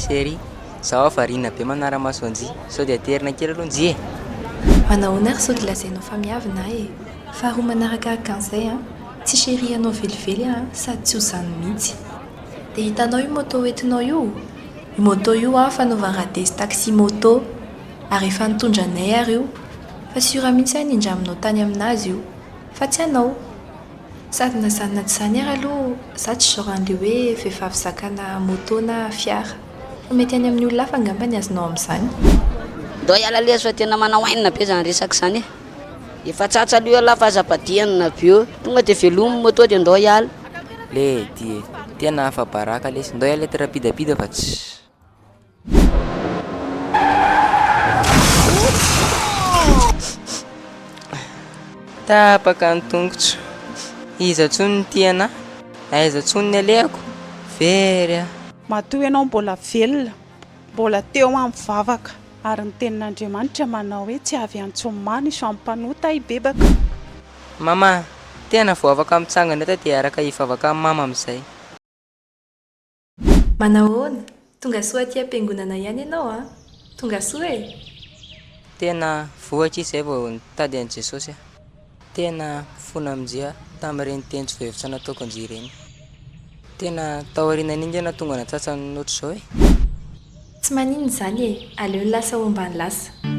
chéri, zaho variana be manara-maso anjy sao dia aterina kely aloha nji e. Manahoana ary sao dia lazainao fa miavina e. Faharoa manaraka an'izay tsy chéri anao velively sady tsy ho zany mihitsy. Dia hitanao io moto entinao io? Io moto io fanaovana radesy taxi moto ary efa nitondra anay ary io. Fa siora mihitsy nindraminao tany aminazy io fa tsy anao. Sady na zany na tsy zany ary aloha za tsy genre an'ilay hoe vehivavy zakana moto na fiara. Fa mety any amin'ny olona hafa angamba ny azonao amin'izany. Ndao hiala leso fa tena manao hainina be zany resaka zany e. Efa tsatsa aloha ala fa azabadianina be eo. Tonga dia velomy moto dia ndao hiala. Le ty tena afa baraka lesy ndao hiala rapidapida fa tsy. Tapaka ny tongotro. Iza tsony ny tiana? Aiza tsony ny alehako? Very a. Matoa ianao mbola velona, mbola teo amin'ny vavaka ary ny tenin'Andriamanitra manao hoe tsy avy antsomany so ampanota i bebaka. Mama, tena vao afaka mitsangana eto dia araka hivavaka amin'ny mama amin'izay. Manahoana? Tonga soa aty am-piangonana ihany ianao Tonga soa e. Tena vohatra izay vao nitady an'i Jesosy Tena fona amin'izay tamin'ireny teny tsy voahevitra nataoko an'izay ireny. Tena taoriana n'ingana tonga natsatsa ny ohatr'izao e. Tsy maninona izany e, aleo lasa hombany lasa.